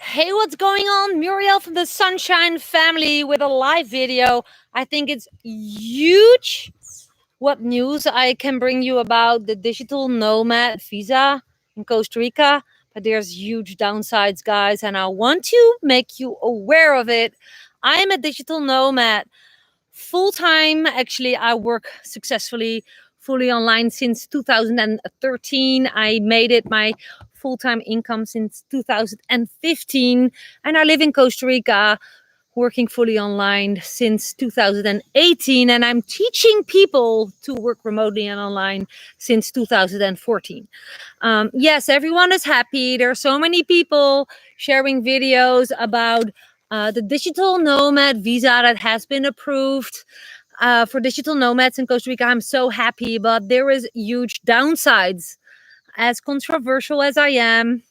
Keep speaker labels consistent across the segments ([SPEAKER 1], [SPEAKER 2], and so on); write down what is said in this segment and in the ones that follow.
[SPEAKER 1] Hey, what's going on? Muriel from the Sunshine Family with a live video. I think it's huge what news I can bring you about the digital nomad visa in Costa Rica. But there's huge downsides, guys, and I want to make you aware of it. I am a digital nomad full time. Actually, I work successfully fully online since 2013. I made it my full time income since 2015, and I live in Costa Rica working fully online since 2018, and I'm teaching people to work remotely and online since 2014. Yes, everyone is happy. There are so many people sharing videos about the digital nomad visa that has been approved for digital nomads in Costa Rica. I'm so happy, but there is huge downsides. As controversial as I am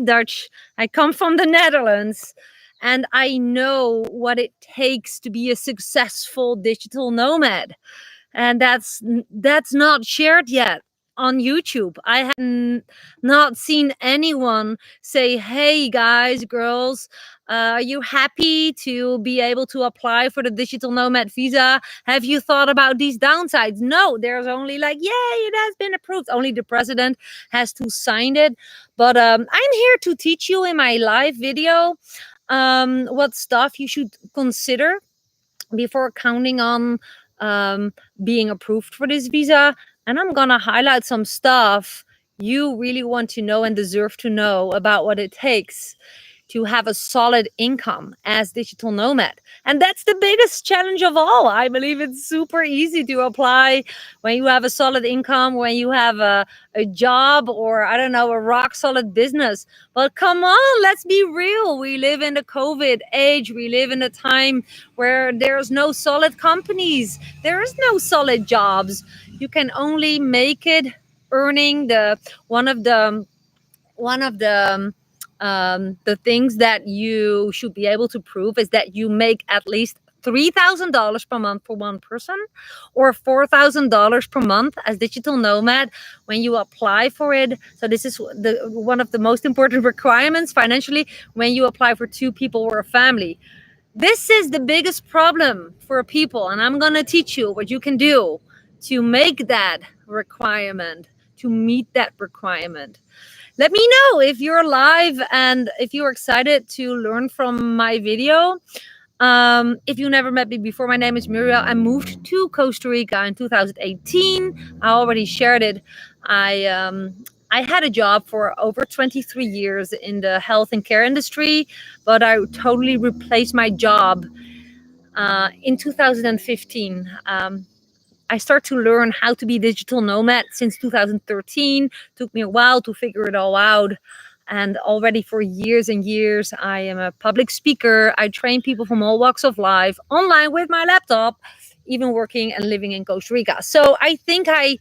[SPEAKER 1] Dutch. I come from the Netherlands, and I know what it takes to be a successful digital nomad, and that's not shared yet on YouTube. I have not seen anyone say, "Hey guys, girls, are you happy to be able to apply for the digital nomad visa? Have you thought about these downsides?" No, there's only like, "Yay, it has been approved." Only the president has to sign it. But I'm here to teach you in my live video what stuff you should consider before counting on being approved for this visa. And I'm going to highlight some stuff you really want to know and deserve to know about what it takes to have a solid income as digital nomad. And that's the biggest challenge of all. I believe it's super easy to apply when you have a solid income, when you have a job, or I don't know, a rock solid business. But come on, let's be real. We live in the COVID age. We live in a time where there's no solid companies. There is no solid jobs. You can only make it earning the things that you should be able to prove is that you make at least $3,000 per month for one person, or $4,000 per month as digital nomad when you apply for it. So this is one of the most important requirements financially when you apply for two people or a family. This is the biggest problem for people, and I'm going to teach you what you can do to make that requirement, to meet that requirement. Let me know if you're live and if you're excited to learn from my video. If you never met me before, my name is Muriel. I moved to Costa Rica in 2018. I already shared it. I had a job for over 23 years in the health and care industry, but I totally replaced my job in 2015. I start to learn how to be digital nomad since 2013. Took me a while to figure it all out. And already for years and years, I am a public speaker. I train people from all walks of life online with my laptop, even working and living in Costa Rica. So I think I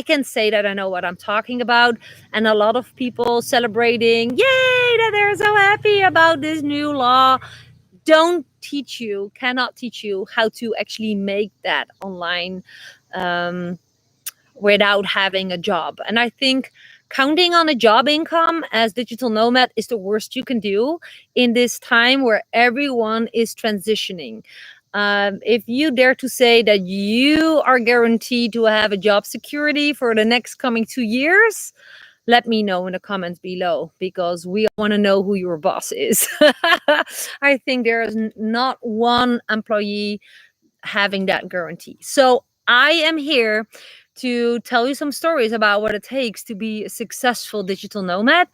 [SPEAKER 1] can say that I know what I'm talking about. And a lot of people celebrating, yay, that they're so happy about this new law, cannot teach you how to actually make that online without having a job. And I think counting on a job income as digital nomad is the worst you can do in this time where everyone is transitioning. If you dare to say that you are guaranteed to have a job security for the next coming 2 years, let me know in the comments below, because we want to know who your boss is. I think there is not one employee having that guarantee. So I am here to tell you some stories about what it takes to be a successful digital nomad,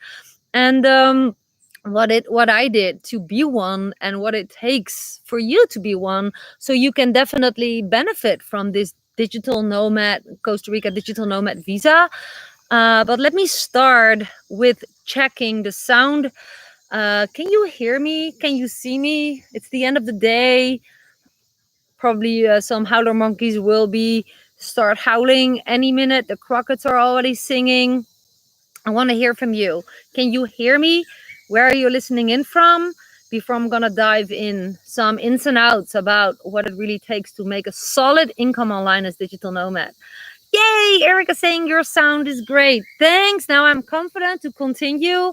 [SPEAKER 1] and what I did to be one, and what it takes for you to be one, so you can definitely benefit from this digital nomad, Costa Rica digital nomad visa. But let me start with checking the sound. Can you hear me? Can you see me? It's the end of the day. Probably some howler monkeys will be start howling any minute. The crockets are already singing. I want to hear from you. Can you hear me? Where are you listening in from? Before I'm going to dive in some ins and outs about what it really takes to make a solid income online as digital nomad. Yay, Erica saying your sound is great. Thanks. Now I'm confident to continue.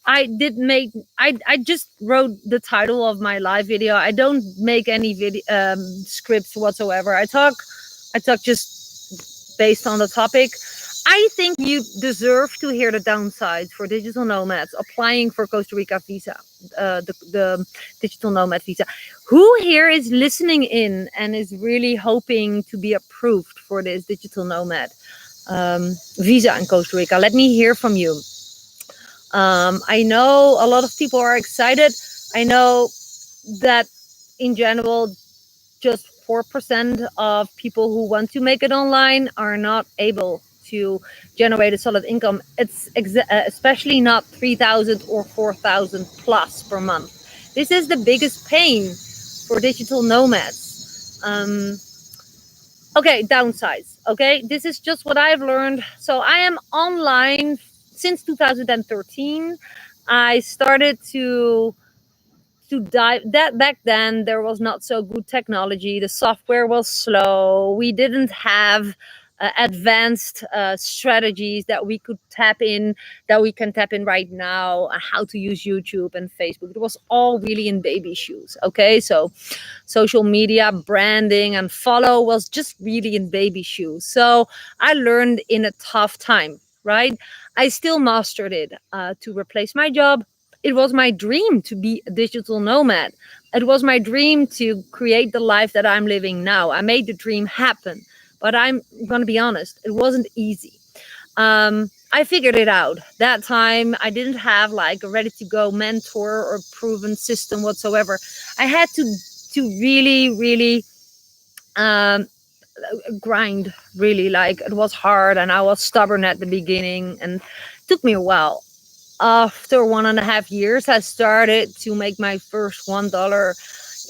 [SPEAKER 1] I did make I just wrote the title of my live video. I don't make any video scripts whatsoever. I talk just based on the topic. I think you deserve to hear the downsides for digital nomads applying for Costa Rica visa, the digital nomad visa. Who here is listening in and is really hoping to be approved for this digital nomad visa in Costa Rica? Let me hear from you. I know a lot of people are excited. I know that in general, just 4% of people who want to make it online are not able to generate a solid income. It's especially not 3,000 or 4,000 plus per month. This is the biggest pain for digital nomads. Okay, downsides. Okay, this is just what I've learned. So I am online since 2013. I started to dive that back then. There was not so good technology. The software was slow. We didn't have advanced strategies that we could tap in, that we can tap in right now, how to use YouTube and Facebook. It was all really in baby shoes. Okay, so social media branding and follow was just really in baby shoes. So I learned in a tough time, right? I still mastered it to replace my job. It was my dream to be a digital nomad. It was my dream to create the life that I'm living now. I made the dream happen, but I'm going to be honest, it wasn't easy. I figured it out. That time, I didn't have like a ready to go mentor or proven system whatsoever. I had to really, really um, grind. Really, like it was hard, and I was stubborn at the beginning, and it took me a while. After 1.5 years, I started to make my first $1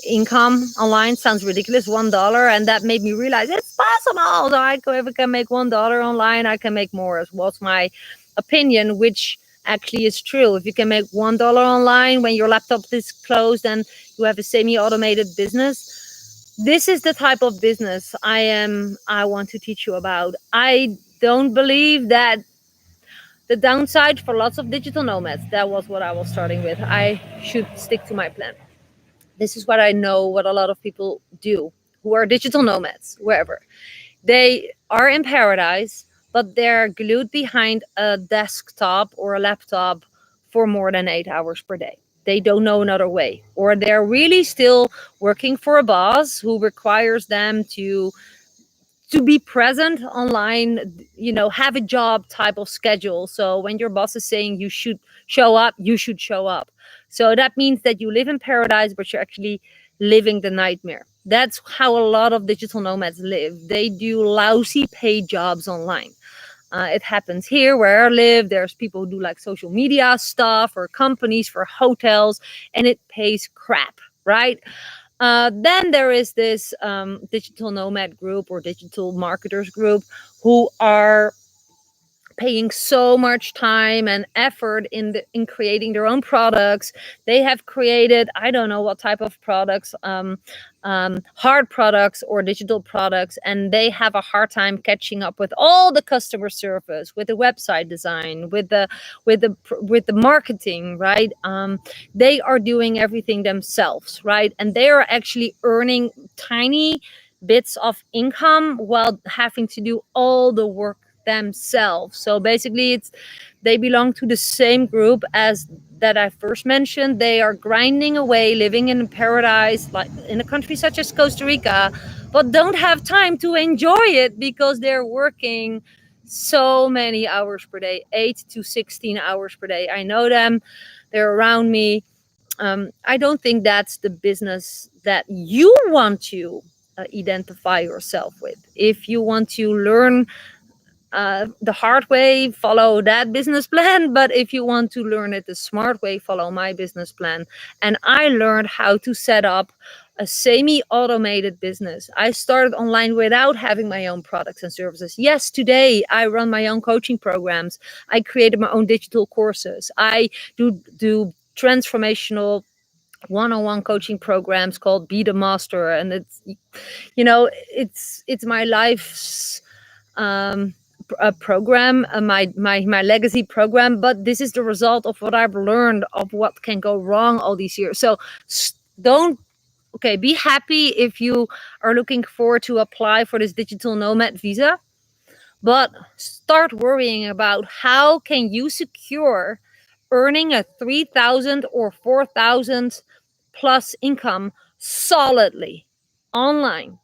[SPEAKER 1] income online. Sounds ridiculous, $1, and that made me realize it's possible. So if I can make $1 online, I can make more. Was my opinion, which actually is true. If you can make $1 online when your laptop is closed and you have a semi-automated business, this is the type of business I want to teach you about. I don't believe that the downside for lots of digital nomads, that was what I was starting with. I should stick to my plan. This is what I know what a lot of people do who are digital nomads, wherever. They are in paradise, but they're glued behind a desktop or a laptop for more than 8 hours per day. They don't know another way. Or they're really still working for a boss who requires them to be present online, have a job type of schedule. So when your boss is saying you should show up, you should show up. So that means that you live in paradise, but you're actually living the nightmare. That's how a lot of digital nomads live. They do lousy paid jobs online. It happens here where I live. There's people who do like social media stuff or companies for hotels, and it pays crap, right? Then there is this digital nomad group or digital marketers group who are paying so much time and effort in creating their own products. They have created, I don't know what type of products, hard products or digital products, and they have a hard time catching up with all the customer service, with the website design, with the marketing, right? They are doing everything themselves, right? And they are actually earning tiny bits of income while having to do all the work themselves. So basically, they belong to the same group as that I first mentioned. They are grinding away, living in paradise, like in a country such as Costa Rica, but don't have time to enjoy it because they're working so many hours per day, 8 to 16 hours per day. I know them, they're around me. I don't think that's the business that you want to identify yourself with. If you want to learn the hard way, follow that business plan. But if you want to learn it the smart way, follow my business plan. And I learned how to set up a semi-automated business. I started online without having my own products and services. Yes, today I run my own coaching programs. I created my own digital courses. I do transformational one-on-one coaching programs called Be the Master, and it's my life's program, my legacy program, but this is the result of what I've learned of what can go wrong all these years. So don't okay, be happy if you are looking forward to apply for this digital nomad visa, but start worrying about how can you secure earning a 3,000 or 4,000 plus income solidly online,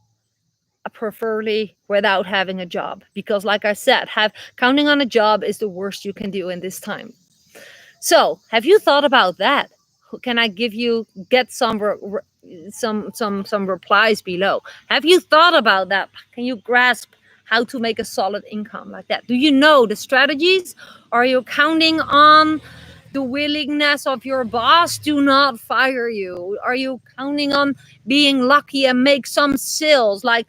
[SPEAKER 1] preferably without having a job, because like I said, counting on a job is the worst you can do in this time. So have you thought about that? Can I get some replies below? Have you thought about that? Can you grasp how to make a solid income like that? Do you know the strategies? Are you counting on the willingness of your boss to not fire you? Are you counting on being lucky and make some sales? Like,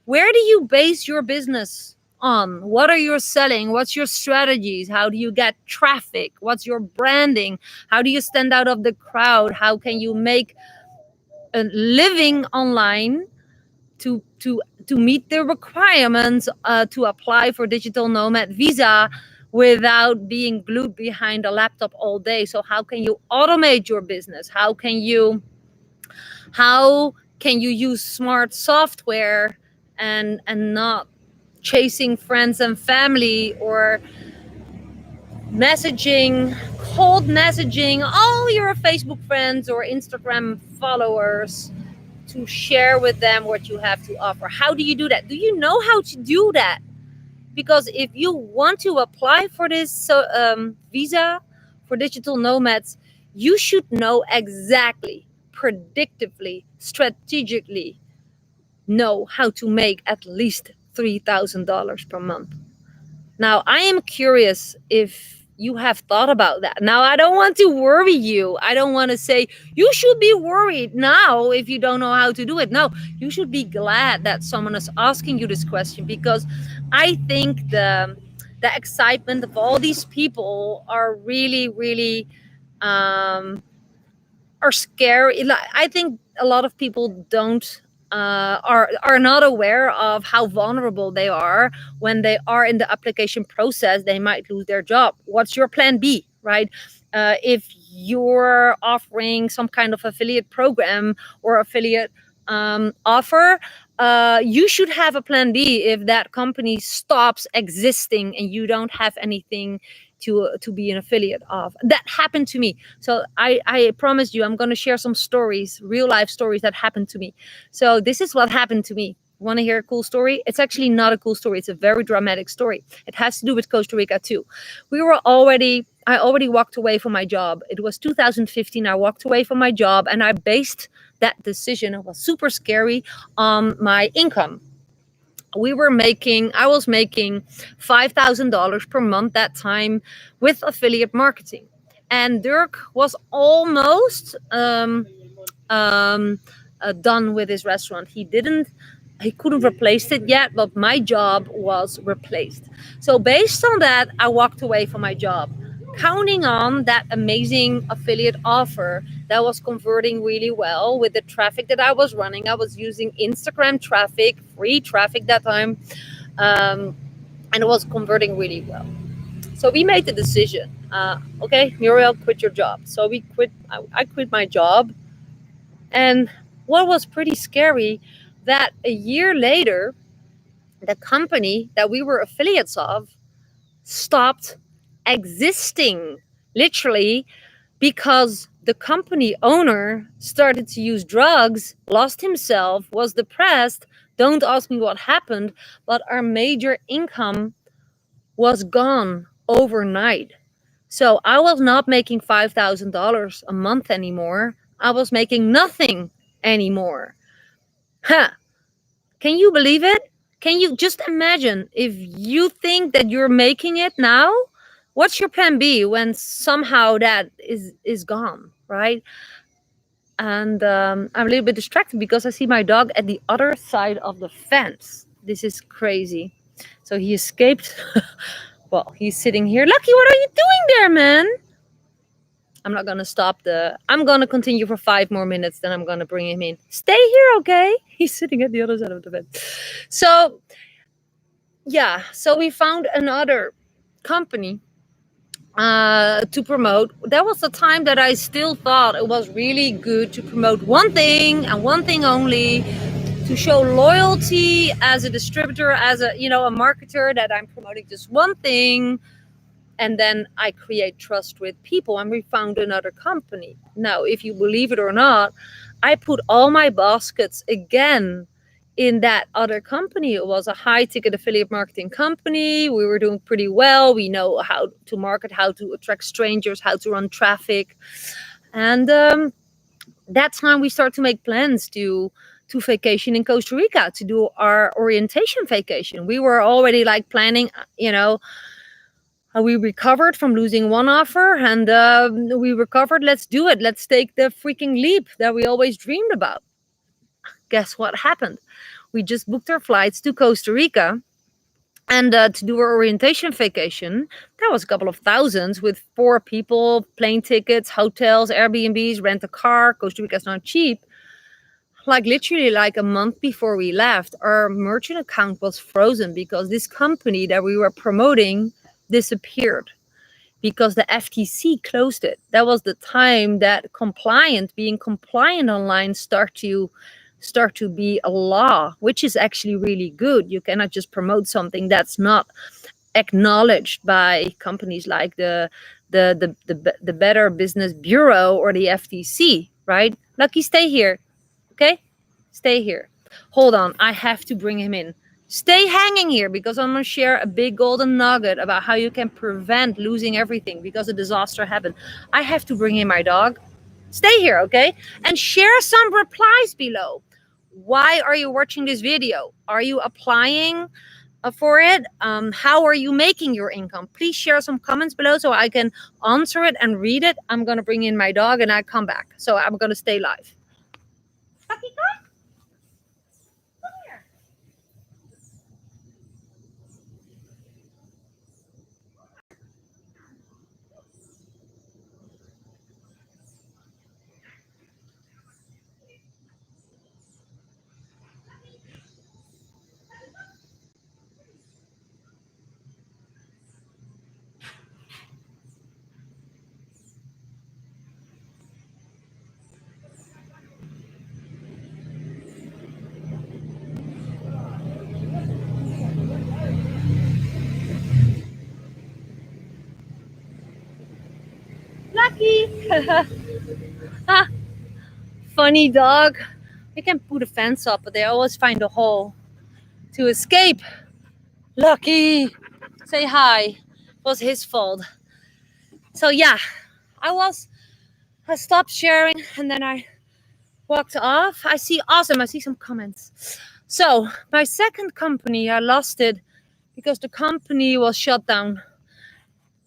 [SPEAKER 1] where do you base your business on? What are you selling? What's your strategies? How do you get traffic? What's your branding? How do you stand out of the crowd? How can you make a living online to meet the requirements to apply for digital nomad visa without being glued behind a laptop all day? So how can you automate your business? How can you use smart software and not chasing friends and family, or cold messaging all your Facebook friends or Instagram followers to share with them what you have to offer? How do you do that? Do you know how to do that? Because if you want to apply for this visa for digital nomads, you should know exactly, predictively, strategically know how to make at least $3,000 per month. Now, I am curious if you have thought about that. Now, I don't want to worry you. I don't want to say you should be worried now if you don't know how to do it. No, you should be glad that someone is asking you this question, because I think the excitement of all these people are really, really are scary. I think a lot of people don't are not aware of how vulnerable they are when they are in the application process. They might lose their job. What's your plan B, right? If you're offering some kind of affiliate program or affiliate offer, you should have a plan B if that company stops existing and you don't have anything to be an affiliate of. That happened to me. So I promised you I'm going to share some stories, real life stories that happened to me. So this is what happened to me. Want to hear a cool story? It's actually not a cool story. It's a very dramatic story. It has to do with Costa Rica too. I already walked away from my job. It was 2015. I walked away from my job and I based that decision, it was super scary, on my income. I was making $5,000 per month that time with affiliate marketing. And Dirk was almost done with his restaurant. He couldn't replace it yet, but my job was replaced. So based on that, I walked away from my job, counting on that amazing affiliate offer that was converting really well with the traffic that I was running. I was using Instagram traffic, free traffic that time, and it was converting really well. So we made the decision. Okay, Muriel, quit your job. So we quit. I quit my job, and what was pretty scary, that a year later, the company that we were affiliates of stopped existing, literally, because the company owner started to use drugs, lost himself, was depressed. Don't ask me what happened, but our major income was gone overnight. So I was not making $5,000 a month anymore. I was making nothing anymore. Huh. Can you believe it? Can you just imagine, if you think that you're making it now, what's your plan B when somehow that is gone, right? And I'm a little bit distracted because I see my dog at the other side of the fence. This is crazy. So he escaped. Well, he's sitting here. Lucky, what are you doing there, man? I'm not gonna I'm gonna continue for 5 more minutes, then I'm gonna bring him in. Stay here, okay? He's sitting at the other side of the bed. So yeah, so we found another company to promote. That was the time that I still thought it was really good to promote one thing and one thing only, to show loyalty as a distributor, as a a marketer, that I'm promoting just one thing, and then I create trust with people. And we found another company. Now, if you believe it or not, I put all my baskets again in that other company. It was a high ticket affiliate marketing company. We were doing pretty well. We know how to market, how to attract strangers, how to run traffic. And that time we start to make plans to vacation in Costa Rica, to do our orientation vacation. We were already like planning, we recovered from losing one offer, and we recovered. Let's do it. Let's take the freaking leap that we always dreamed about. Guess what happened? We just booked our flights to Costa Rica, and to do our orientation vacation. That was a couple of thousands with 4 people, plane tickets, hotels, Airbnbs, rent a car. Costa Rica's not cheap. Like literally like a month before we left, our merchant account was frozen because this company that we were promoting disappeared, because the FTC closed it. That was the time that being compliant online start to be a law, which is actually really good. You cannot just promote something that's not acknowledged by companies like the Better Business Bureau or the FTC, right? Lucky, stay here. Okay? Stay here. Hold on. I have to bring him in. Stay hanging here, because I'm going to share a big golden nugget about how you can prevent losing everything because a disaster happened. I have to bring in my dog. Stay here, okay? And share some replies below. Why are you watching this video? Are you applying for it? How are you making your income? Please share some comments below so I can answer it and read it. I'm going to bring in my dog and I come back. So I'm going to stay live. Lucky. Ah, funny dog. We can put a fence up, but they always find a hole to escape. Lucky. Say hi. It was his fault. So yeah, I stopped sharing and then I walked off. I see some comments. So my second company, I lost it because the company was shut down.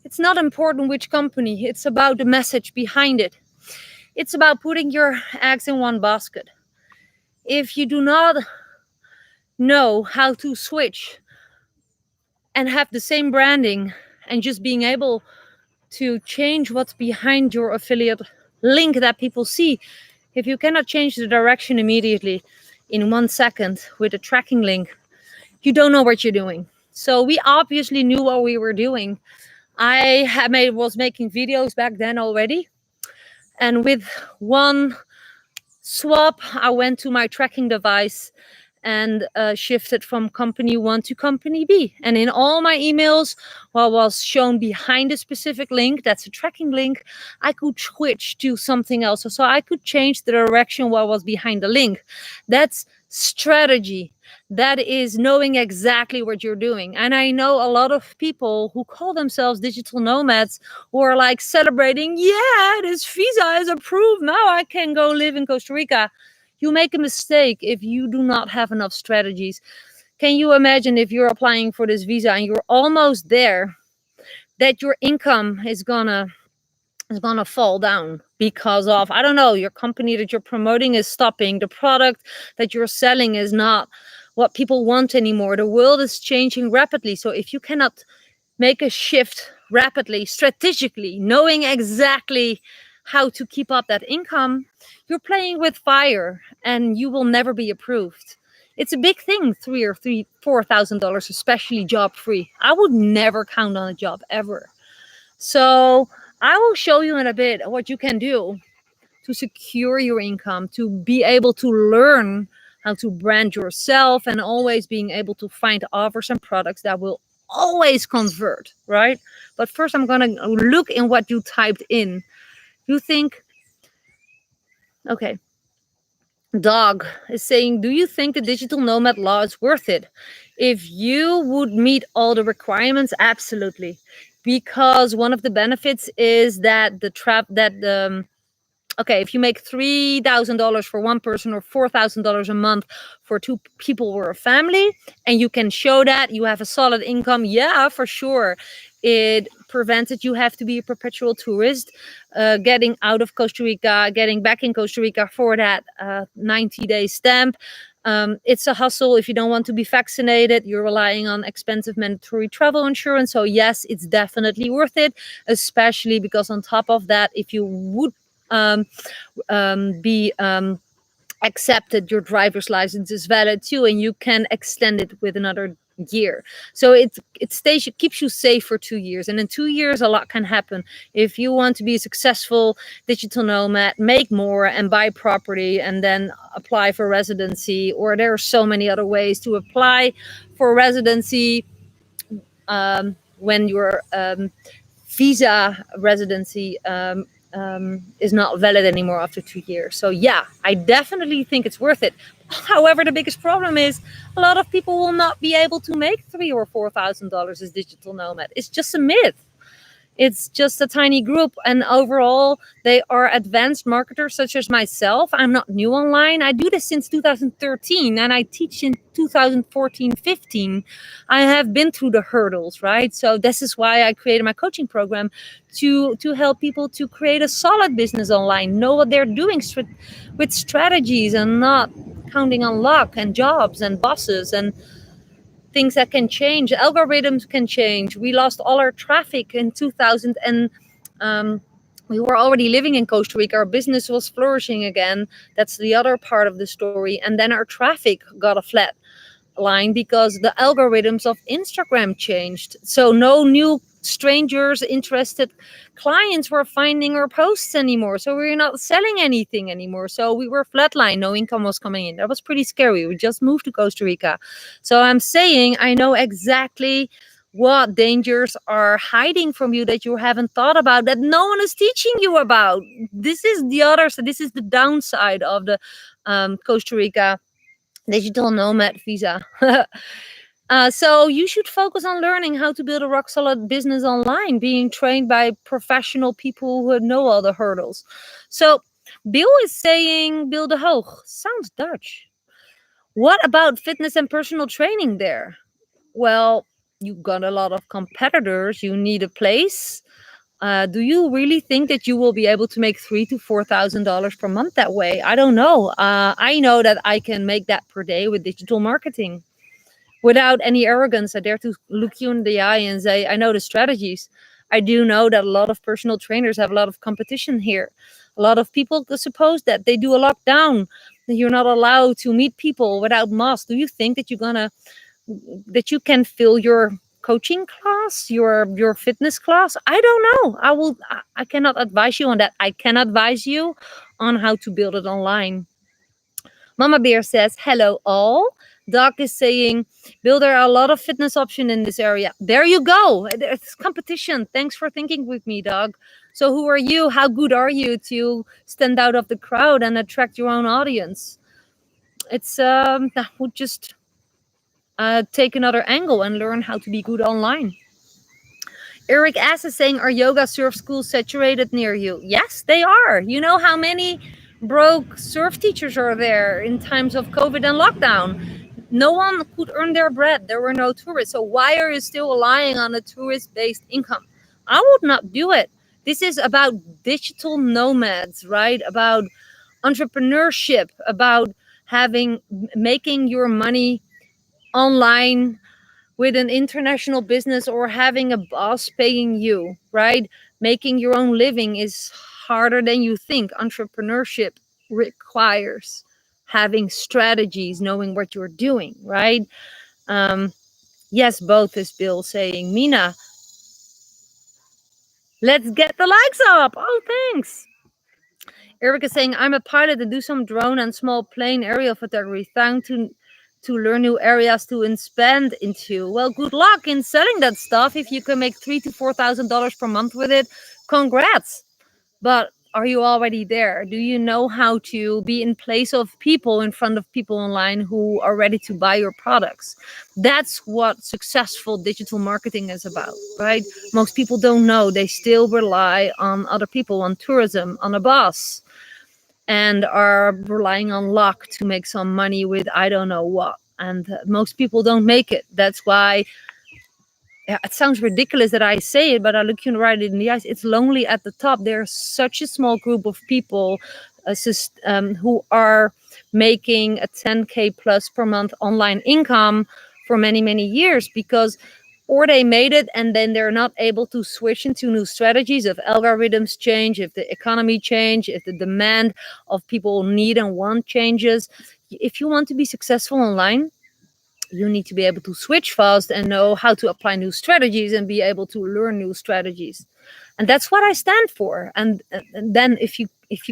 [SPEAKER 1] It's not important which company, it's about the message behind it. It's about putting your eggs in one basket. If you do not know how to switch and have the same branding and just being able to change what's behind your affiliate link that people see, if you cannot change the direction immediately in 1 second with a tracking link, you don't know what you're doing. So we obviously knew what we were doing. Was making videos back then already, and with one swap I went to my tracking device and shifted from company 1 to company B. And in all my emails, what was shown behind a specific link, that's a tracking link, I could switch to something else. So I could change the direction what was behind the link. That's strategy. That is knowing exactly what you're doing. And I know a lot of people who call themselves digital nomads who are like celebrating, yeah, this visa is approved. Now I can go live in Costa Rica. You make a mistake if you do not have enough strategies. Can you imagine if you're applying for this visa and you're almost there, that your income is gonna fall down because of, I don't know, your company that you're promoting is stopping, the product that you're selling is not what people want anymore. The world is changing rapidly. So if you cannot make a shift rapidly, strategically, knowing exactly how to keep up that income, you're playing with fire and you will never be approved. It's a big thing, $4,000, especially job free. I would never count on a job ever. So I will show you in a bit what you can do to secure your income, to be able to learn how to brand yourself, and always being able to find offers and products that will always convert, right? But first, I'm going to look in what you typed in. You think, okay, Dog is saying, do you think the digital nomad law is worth it? If you would meet all the requirements, absolutely. Because one of the benefits is that okay, if you make $3,000 for one person or $4,000 a month for two people or a family, and you can show that you have a solid income, yeah, for sure. It prevents it. You have to be a perpetual tourist, getting out of Costa Rica, getting back in Costa Rica for that 90-day stamp. It's a hustle. If you don't want to be vaccinated, you're relying on expensive mandatory travel insurance. So yes, it's definitely worth it, especially because on top of that, if you would be accepted, your driver's license is valid too, and you can extend it with another year. So it keeps you safe for 2 years, and in 2 years a lot can happen. If you want to be a successful digital nomad, make more and buy property and then apply for residency, or there are so many other ways to apply for residency when your visa residency is not valid anymore after 2 years. So yeah, I definitely think it's worth it. However, the biggest problem is a lot of people will not be able to make $3,000 or $4,000 as digital nomad. It's just a myth. It's just a tiny group, and overall they are advanced marketers such as myself. I'm not new online. I do this since 2013 and I teach in 2014-15. I have been through the hurdles, right? So this is why I created my coaching program to help people to create a solid business online, know what they're doing with strategies, and not counting on luck and jobs and bosses and things that can change. Algorithms can change. We lost all our traffic in 2000, and we were already living in Costa Rica. Our business was flourishing again. That's the other part of the story. And then our traffic got a flat line because the algorithms of Instagram changed. So no new strangers, interested clients were finding our posts anymore. So we were not selling anything anymore. So we were flatline. No income was coming in. That was pretty scary. We just moved to Costa Rica. So I'm saying I know exactly what dangers are hiding from you that you haven't thought about, that no one is teaching you about. This is the other. So this is the downside of the Costa Rica digital nomad visa. So you should focus on learning how to build a rock solid business online, being trained by professional people who know all the hurdles. So Bill is saying, Bill de Hoog, sounds Dutch. What about fitness and personal training there? Well, you got a lot of competitors. You need a place. Do you really think that you will be able to make $3,000 to $4,000 per month that way? I don't know. I know that I can make that per day with digital marketing. Without any arrogance, I dare to look you in the eye and say, I know the strategies. I do know that a lot of personal trainers have a lot of competition here. A lot of people suppose that they do a lockdown, that you're not allowed to meet people without masks. Do you think that that you can fill your coaching class, your fitness class? I don't know. I cannot advise you on that. I can advise you on how to build it online. Mama Bear says, hello all. Doc is saying, Bill, there are a lot of fitness options in this area. There you go. It's competition. Thanks for thinking with me, Doc. So who are you? How good are you to stand out of the crowd and attract your own audience? It's would just take another angle and learn how to be good online. Eric S. is saying, are yoga surf schools saturated near you? Yes, they are. You know how many broke surf teachers are there in times of COVID and lockdown? No one could earn their bread. There were no tourists. So why are you still relying on a tourist-based income? I would not do it. This is about digital nomads, right? About entrepreneurship, about making your money online with an international business, or having a boss paying you, right? Making your own living is harder than you think. Entrepreneurship requires having strategies, knowing what you're doing, right? Um, yes, both is Bill saying. Mina, let's get the likes up. Oh, thanks. Erica saying, I'm a pilot and do some drone and small plane aerial photography. Thank to learn new areas to expand into. Well, good luck in selling that stuff. If you can make $3,000 to $4,000 per month with it, congrats. But are you already there? Do you know how to be in place of people, in front of people online who are ready to buy your products? That's what successful digital marketing is about, right? Most people don't know. They still rely on other people, on tourism, on a boss, and are relying on luck to make some money with I don't know what. And most people don't make it. That's why, yeah, it sounds ridiculous that I say it, but I look you right in the eyes. It's lonely at the top. There's such a small group of people who are making a 10K plus per month online income for many, many years, because or they made it and then they're not able to switch into new strategies. If algorithms change, if the economy change, if the demand of people need and want changes. If you want to be successful online, you need to be able to switch fast and know how to apply new strategies and be able to learn new strategies. And that's what I stand for. And then if you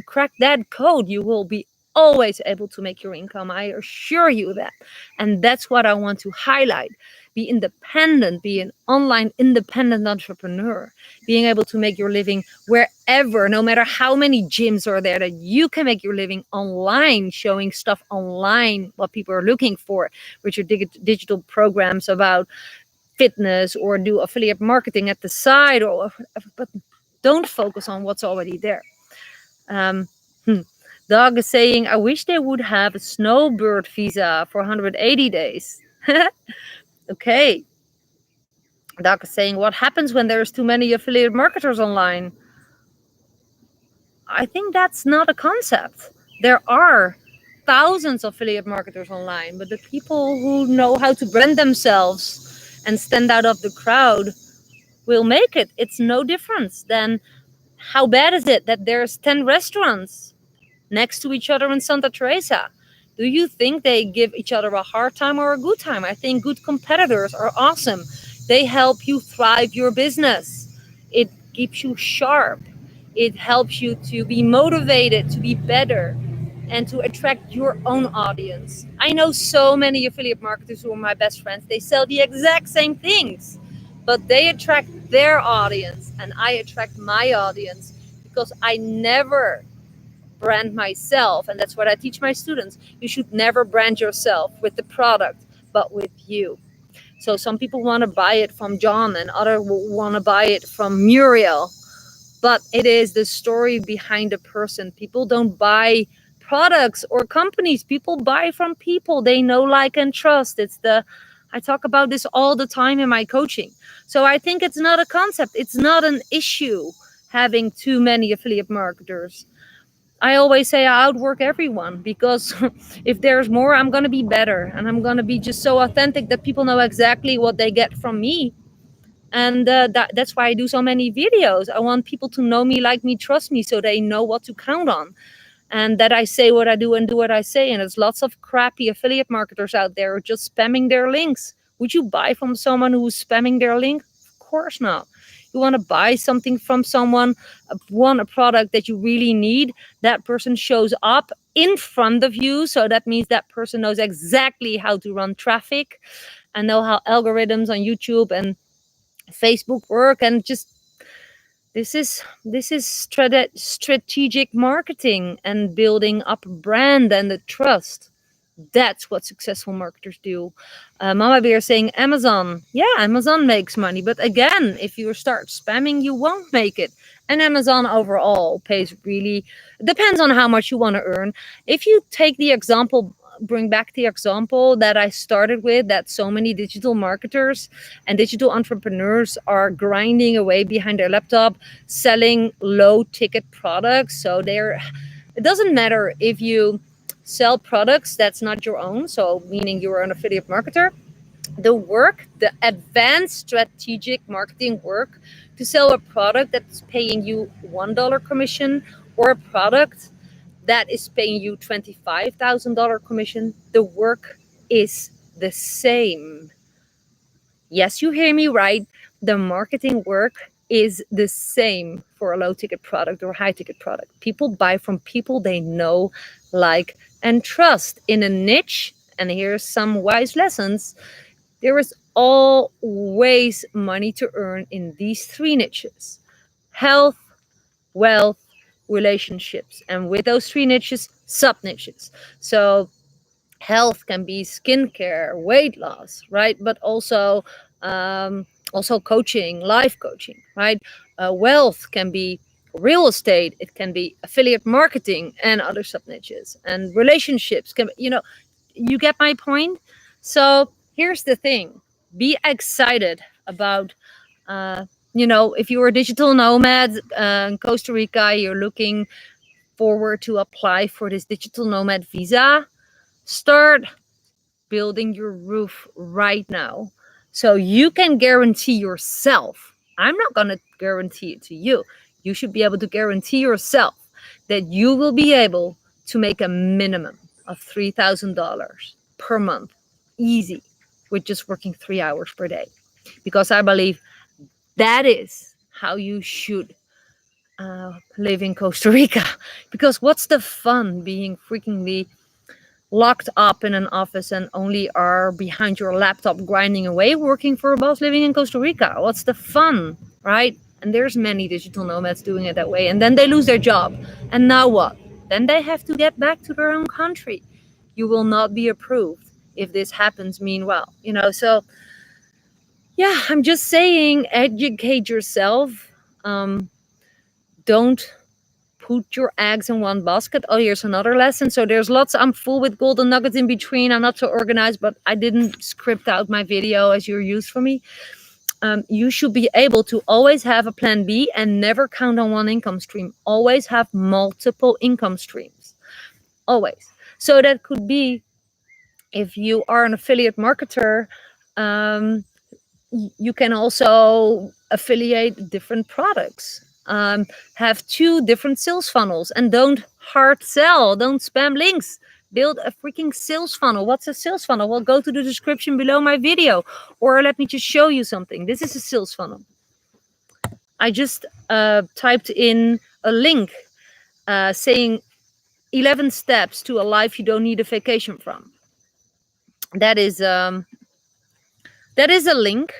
[SPEAKER 1] crack that code, you will be always able to make your income. I assure you that. And that's what I want to highlight. Be independent, be an online independent entrepreneur, being able to make your living wherever, no matter how many gyms are there, that you can make your living online, showing stuff online, what people are looking for, with your digital programs about fitness, or do affiliate marketing at the side, or but don't focus on what's already there. Um, Dog is saying, I wish they would have a snowbird visa for 180 days. Okay. Dog is saying, what happens when there's too many affiliate marketers online? I think that's not a concept. There are thousands of affiliate marketers online, but the people who know how to brand themselves and stand out of the crowd will make it. It's no difference than, how bad is it that there's 10 restaurants next to each other in Santa Teresa? Do you think they give each other a hard time or a good time? I think good competitors are awesome. They help you thrive your business. It keeps you sharp. It helps you to be motivated, to be better, and to attract your own audience. I know so many affiliate marketers who are my best friends. They sell the exact same things, but they attract their audience, and I attract my audience because I never brand myself. And that's what I teach my students. You should never brand yourself with the product, but with you. So some people want to buy it from John, and others want to buy it from Muriel, but it is the story behind the person. People don't buy products or companies. People buy from people they know, like, and trust. I talk about this all the time in my coaching. So I think it's not a concept. It's not an issue having too many affiliate marketers. I always say I outwork everyone, because if there's more, I'm going to be better, and I'm going to be just so authentic that people know exactly what they get from me. And that's why I do so many videos. I want people to know me, like me, trust me, so they know what to count on, and that I say what I do and do what I say. And there's lots of crappy affiliate marketers out there just spamming their links. Would you buy from someone who's spamming their link? Of course not. You want to buy something from someone, a product that you really need, that person shows up in front of you. So that means that person knows exactly how to run traffic and know how algorithms on YouTube and Facebook work. And just this is strategic marketing and building up a brand and the trust. That's what successful marketers do. Mama Bear saying Amazon. Yeah, Amazon makes money. But again, if you start spamming, you won't make it. And Amazon overall pays really, depends on how much you want to earn. If you take the example, bring back the example that I started with, that so many digital marketers and digital entrepreneurs are grinding away behind their laptop, selling low ticket products. So it doesn't matter if you sell products that's not your own, so meaning you're an affiliate marketer. The advanced strategic marketing work to sell a product that's paying you $1 commission, or a product that is paying you $25,000 commission, the work is the same. Yes, you hear me right. The marketing work is the same for a low ticket product or high ticket product. People buy from people they know, like, and trust in a niche. And here's some wise lessons. There is always money to earn in these three niches: health, wealth, relationships. And with those three niches, sub niches. So health can be skincare, weight loss, right? But also coaching, life coaching, right? Wealth can be real estate, it can be affiliate marketing and other sub niches. And relationships can, you get my point. So here's the thing: be excited about. If you're a digital nomad in Costa Rica, you're looking forward to apply for this digital nomad visa. Start building your roof right now so you can guarantee yourself. I'm not going to guarantee it to you. You should be able to guarantee yourself that you will be able to make a minimum of $3,000 per month, easy, with just working 3 hours per day. Because I believe that is how you should live in Costa Rica. Because what's the fun being freakingly locked up in an office and only are behind your laptop grinding away working for a boss living in Costa Rica? What's the fun, right? And there's many digital nomads doing it that way, and then they lose their job. And now what? Then they have to get back to their own country. You will not be approved if this happens meanwhile, so yeah, I'm just saying, educate yourself. Don't put your eggs in one basket. Oh, here's another lesson. So there's lots. I'm full with golden nuggets in between. I'm not so organized, but I didn't script out my video as you're used for me. You should be able to always have a plan B and never count on one income stream. Always have multiple income streams. Always. So that could be, if you are an affiliate marketer, you can also affiliate different products. Have two different sales funnels, and don't hard sell, don't spam links. Build a freaking sales funnel. What's a sales funnel? Well, go to the description below my video, or let me just show you something. This is a sales funnel. I just typed in a link saying 11 steps to a life you don't need a vacation from. That is a link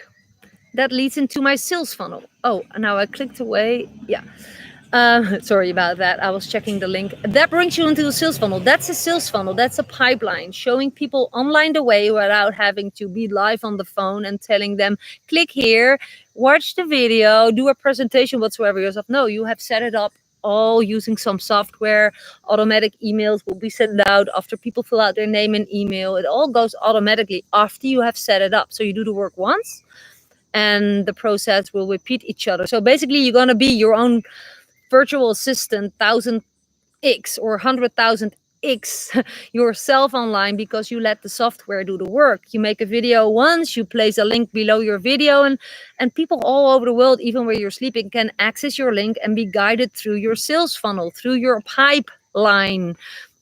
[SPEAKER 1] that leads into my sales funnel. Oh, now I clicked away. Yeah. Sorry about that. I was checking the link. That brings you into a sales funnel. That's a sales funnel. That's a pipeline showing people online the way without having to be live on the phone and telling them, click here, watch the video, do a presentation whatsoever yourself. No, you have set it up all using some software. Automatic emails will be sent out after people fill out their name and email. It all goes automatically after you have set it up. So you do the work once, and the process will repeat each other. So basically, you're going to be your own virtual assistant, 1000x or 100,000x yourself online, because you let the software do the work. You make a video once, you place a link below your video, and people all over the world, even where you're sleeping, can access your link and be guided through your sales funnel, through your pipeline.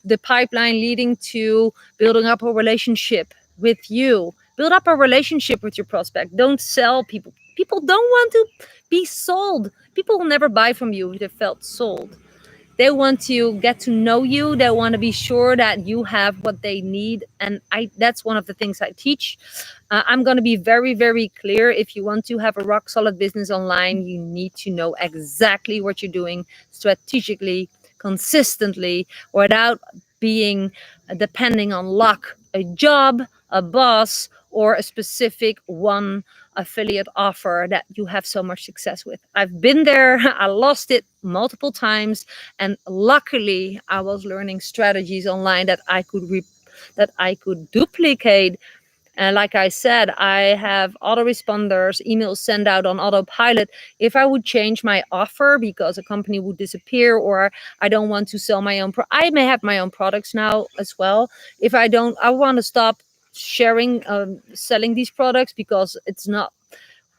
[SPEAKER 1] The pipeline leading to building up a relationship with you. Build up a relationship with your prospect. Don't sell people. People don't want to be sold. People will never buy from you if they felt sold. They want to get to know you. They want to be sure that you have what they need. And that's one of the things I teach. I'm going to be very, very clear. If you want to have a rock solid business online, you need to know exactly what you're doing strategically, consistently, without being depending on luck, a job, a boss, or a specific one affiliate offer that you have so much success with. I've been there. I lost it multiple times, and luckily I was learning strategies online that I could duplicate. And like I said, I have autoresponders, emails sent out on autopilot. If I would change my offer because a company would disappear, or I don't want to sell my own, I may have my own products now as well. If I don't, I want to stop sharing, selling these products, because it's not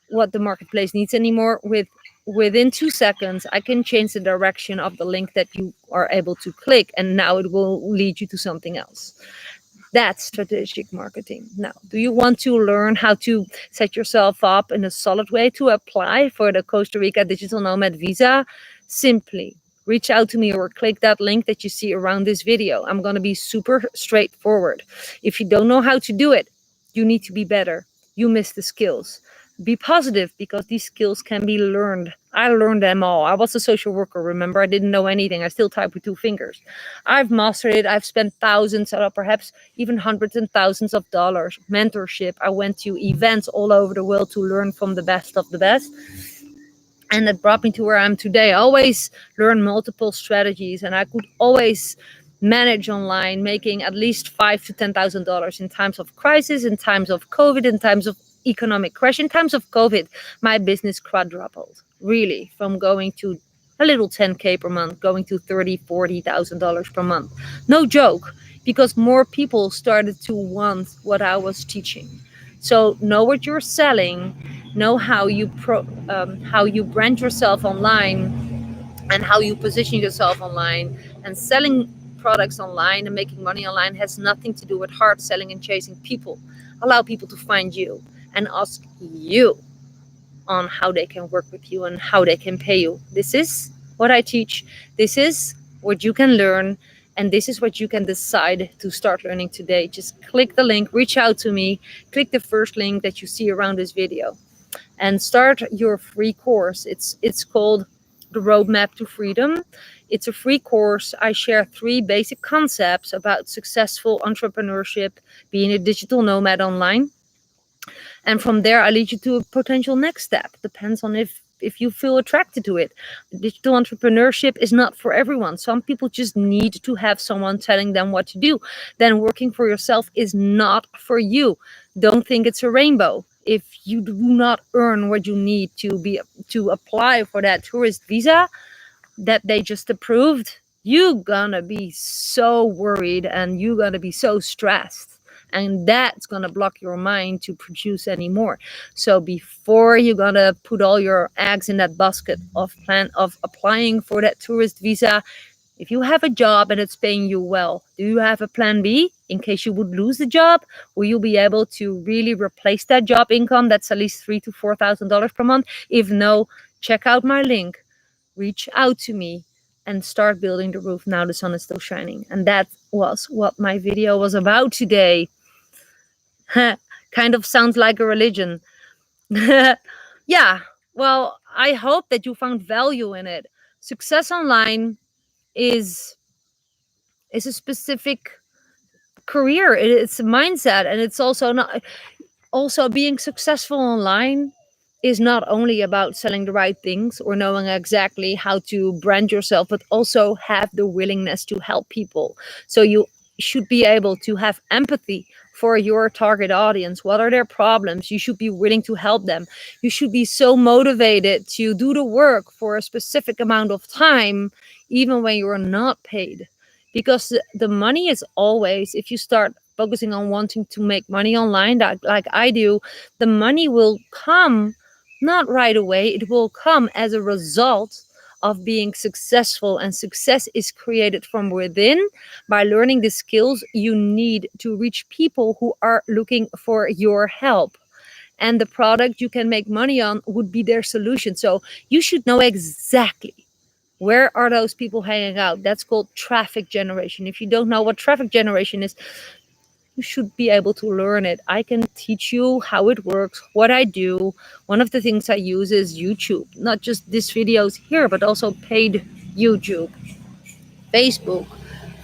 [SPEAKER 1] what the marketplace needs anymore. With within 2 seconds, I can change the direction of the link that you are able to click, and now it will lead you to something else. That's strategic marketing. Now, do you want to learn how to set yourself up in a solid way to apply for the Costa Rica Digital Nomad visa? Simply reach out to me or click that link that you see around this video. I'm going to be super straightforward. If you don't know how to do it, you need to be better. You miss the skills. Be positive, because these skills can be learned. I learned them all. I was a social worker, remember? I didn't know anything. I still type with 2 fingers. I've mastered it. I've spent thousands, or perhaps even hundreds and thousands of dollars. Mentorship. I went to events all over the world to learn from the best of the best. And that brought me to where I am today. I always learn multiple strategies, and I could always manage online, making at least $5,000 to $10,000 in times of crisis, in times of COVID, in times of economic crash. In times of COVID, my business quadrupled, really, from going to a little 10K per month, going to $30,000, $40,000 per month. No joke, because more people started to want what I was teaching. So know what you're selling, know how you brand yourself online, and how you position yourself online. And selling products online and making money online has nothing to do with hard selling and chasing people. Allow people to find you and ask you on how they can work with you and how they can pay you. This is what I teach. This is what you can learn. And this is what you can decide to start learning today. Just click the link, reach out to me, click the first link that you see around this video, and start your free course. It's called The Roadmap to Freedom. It's a free course. I share 3 basic concepts about successful entrepreneurship, being a digital nomad online. And from there, I lead you to a potential next step. Depends on if you feel attracted to it. Digital entrepreneurship is not for everyone. Some people just need to have someone telling them what to do. Then working for yourself is not for you. Don't think it's a rainbow. If you do not earn what you need to apply for that tourist visa that they just approved, you're gonna be so worried and you're gonna be so stressed. And that's gonna block your mind to produce anymore. So before you're gonna put all your eggs in that basket of applying for that tourist visa, if you have a job and it's paying you well, do you have a plan B in case you would lose the job? Will you be able to really replace that job income that's at least $3,000 to $4,000 per month? If no, check out my link, reach out to me, and start building the roof. Now the sun is still shining. And that was what my video was about today. Kind of sounds like a religion. Yeah, well, I hope that you found value in it. Success online is a specific career. It's a mindset, and it's also being successful online is not only about selling the right things or knowing exactly how to brand yourself, but also have the willingness to help people. So you should be able to have empathy for your target audience. What are their problems? You should be willing to help them. You should be so motivated to do the work for a specific amount of time, even when you're not paid. Because the money is always, if you start focusing on wanting to make money online, like I do, the money will come not right away. It will come as a result of being successful, and success is created from within by learning the skills you need to reach people who are looking for your help. And the product you can make money on would be their solution. So you should know exactly where are those people hanging out. That's called traffic generation. If you don't know what traffic generation is, you should be able to learn it. I can teach you how it works, what I do. One of the things I use is YouTube, not just these videos here, but also paid YouTube, Facebook,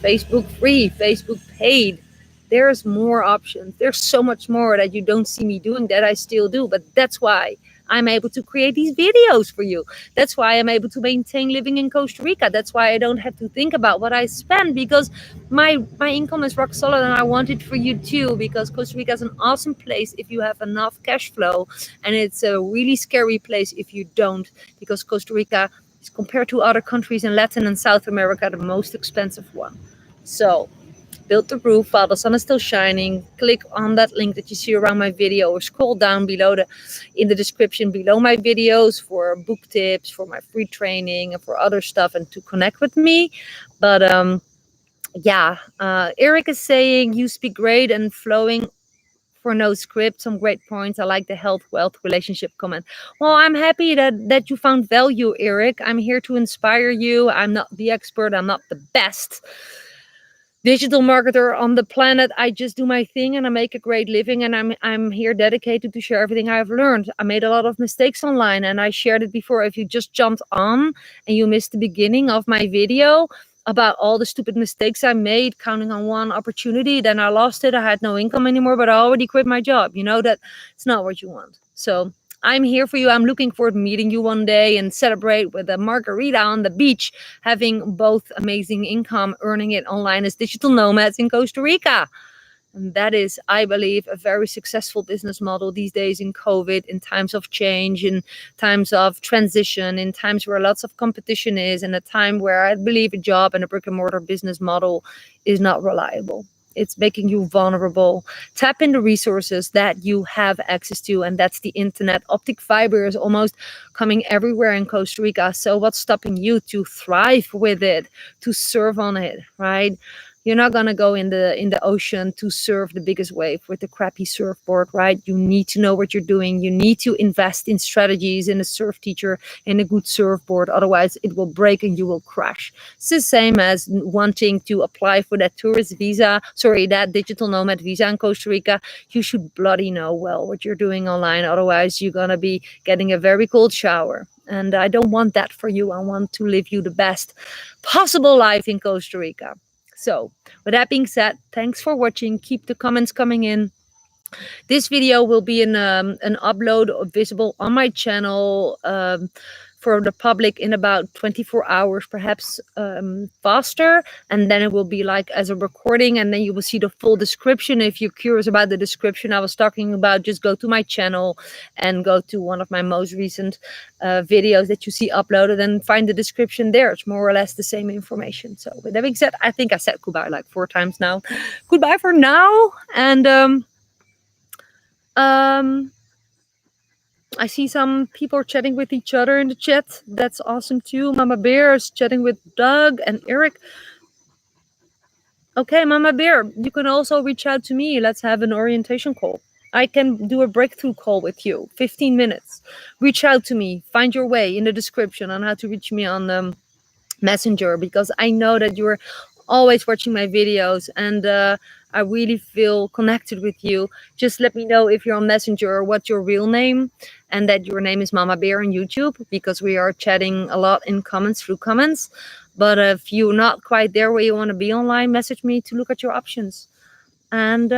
[SPEAKER 1] Facebook free, Facebook paid. There's more options. There's so much more that you don't see me doing that I still do. But that's why I'm able to create these videos for you. That's why I'm able to maintain living in Costa Rica. That's why I don't have to think about what I spend, because my income is rock solid, and I want it for you too, because Costa Rica is an awesome place if you have enough cash flow, and it's a really scary place if you don't, because Costa Rica compared to other countries in Latin and South America, the most expensive one. So build the roof while the sun is still shining, click on that link that you see around my video, or scroll down below in the description below my videos for book tips, for my free training, and for other stuff, and to connect with me. But Eric is saying you speak great and flowing for no script. Some great points. I like the health, wealth, relationship comment. Well, I'm happy that you found value, Eric. I'm here to inspire you. I'm not the expert. I'm not the best digital marketer on the planet. I just do my thing and I make a great living, and I'm here dedicated to share everything I've learned. I made a lot of mistakes online and I shared it before. If you just jumped on and you missed the beginning of my video about all the stupid mistakes I made, counting on one opportunity, then I lost it. I had no income anymore, but I already quit my job. You know that it's not what you want. So I'm here for you. I'm looking forward to meeting you one day and celebrate with a margarita on the beach, having both amazing income, earning it online as digital nomads in Costa Rica. And that is, I believe, a very successful business model these days in COVID, in times of change, in times of transition, in times where lots of competition is, and a time where I believe a job and a brick and mortar business model is not reliable. It's making you vulnerable. Tap into resources that you have access to, and that's the internet. Optic fiber is almost coming everywhere in Costa Rica. So what's stopping you to thrive with it, to surf on it, right? You're not gonna go in the ocean to surf the biggest wave with the crappy surfboard, right? You need to know what you're doing. You need to invest in strategies, in a surf teacher, in a good surfboard. Otherwise, it will break and you will crash. It's the same as wanting to apply for that that digital nomad visa in Costa Rica. You should bloody know well what you're doing online. Otherwise, you're gonna be getting a very cold shower. And I don't want that for you. I want to live you the best possible life in Costa Rica. So with that being said, thanks for watching. Keep the comments coming in. This video will be an upload visible on my channel for the public in about 24 hours, perhaps faster. And then it will be like as a recording, and then you will see the full description. If you're curious about the description I was talking about, just go to my channel and go to one of my most recent videos that you see uploaded and find the description there. It's more or less the same information. So with that being said, I think I said goodbye like 4 times now. Goodbye for now. And I see some people are chatting with each other in the chat. That's awesome too. Mama Bear is chatting with Doug and Eric. Okay, Mama Bear, you can also reach out to me. Let's have an orientation call. I can do a breakthrough call with you, 15 minutes. Reach out to me. Find your way in the description on how to reach me on Messenger, because I know that you're always watching my videos, and I really feel connected with you. Just let me know if you're on Messenger or what's your real name, and that your name is Mama Bear on YouTube, because we are chatting a lot in comments, through comments. But if you're not quite there where you want to be online, message me to look at your options. And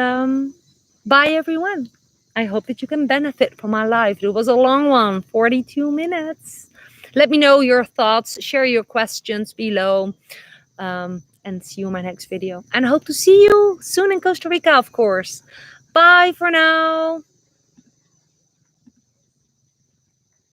[SPEAKER 1] bye everyone. I hope that you can benefit from my live. It was a long one, 42 minutes. Let me know your thoughts, share your questions below, and see you in my next video. And I hope to see you soon in Costa Rica, of course. Bye for now.